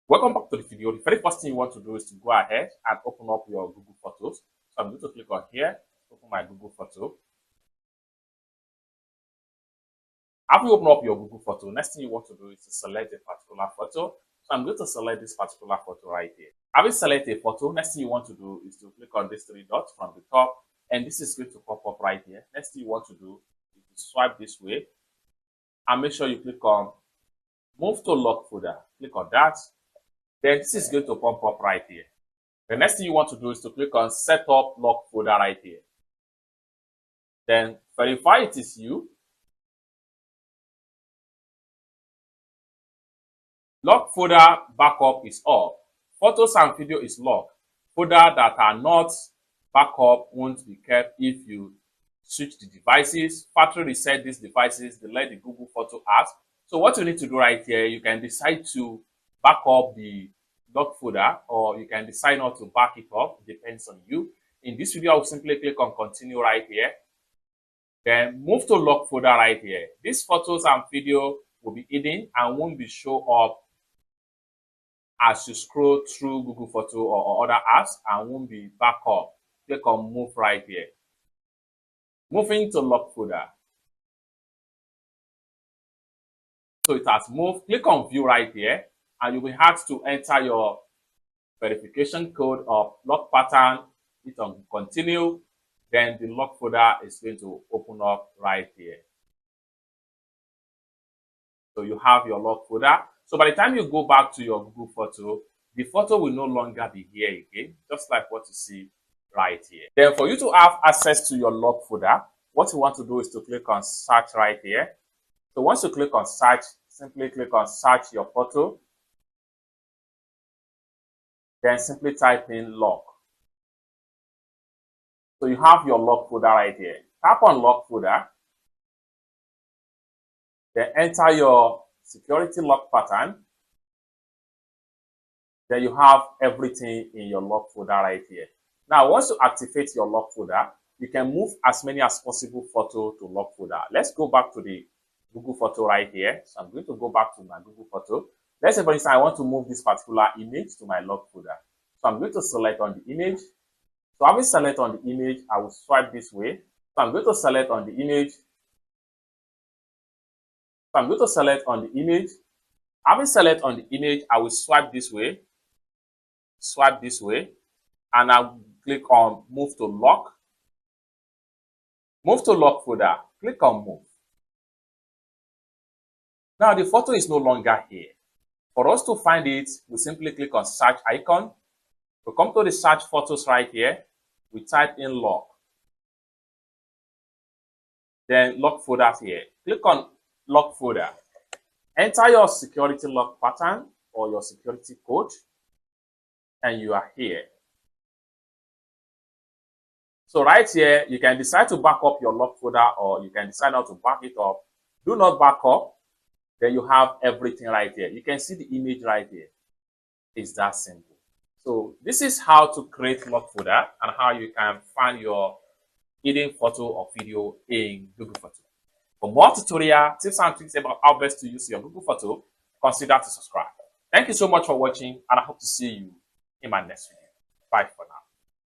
Welcome back to the video. The very first thing you want to do is to go ahead and open up your Google Photos. So I'm going to click on here, open my Google Photo. After you open up your Google Photo, next thing you want to do is to select a particular photo. So I'm going to select this particular photo right here. Having selected a photo, next thing you want to do is to click on these three dots from the top, and this is going to pop up right here. Next thing you want to do is to swipe this way, and make sure you click on Move to Lock Folder. Click on that. Then this is going to pop up right here. The next thing you want to do is to click on Set Up Lock Folder right here. Then verify it is you. Lock folder backup is off. Photos and video is locked. Folder that are not backup won't be kept if you switch the devices. Factory reset these devices, delete the Google Photo apps. So what you need to do right here, you can decide to back up the lock folder, or you can decide not to back it up. It depends on you. In this video, I will simply click on continue right here. Then move to lock folder right here. These photos and video will be hidden and won't be show up as you scroll through Google Photo or other apps, and won't be back up. Click on move right here. Moving to lock folder. So it has moved. Click on view right here, and you will have to enter your verification code of lock pattern. Hit on continue. Then the lock folder is going to open up right here. So you have your lock folder. So by the time you go back to your Google Photo, the photo will no longer be here again, just like what you see right here. Then for you to have access to your lock folder, what you want to do is to click on search right here. So once you click on search, simply click on search your photo. Then simply type in lock. So you have your lock folder right here. Tap on lock folder. Then enter your security lock pattern. Then you have everything in your lock folder right here. Now, once you activate your lock folder, you can move as many as possible photo to lock folder. Let's go back to the Google Photo right here. So I'm going to go back to my Google Photo. Let's say, for instance, I want to move this particular image to my lock folder. So I'm going to select on the image. So having select on the image, I will swipe this way. So I'm going to select on the image. So I'm going to select on the image. Having select on the image, I will swipe this way, and I'll click on move to lock. Move to lock folder. Click on move. Now the photo is no longer here. For us to find it, we simply click on search icon. We come to the search photos right here. We type in lock. Then lock folder here. Click on lock folder. Enter your security lock pattern or your security code, and you are here. So right here, you can decide to back up your lock folder, or you can decide not to back it up. Do not back up. Then you have everything right here. You can see the image right here. It's that simple. So this is how to create lock folder and how you can find your hidden photo or video in Google Photo. For more tutorial tips and tricks about how best to use your Google Photo, consider to subscribe. Thank you so much for watching, and I hope to see you in my next video. Bye for now.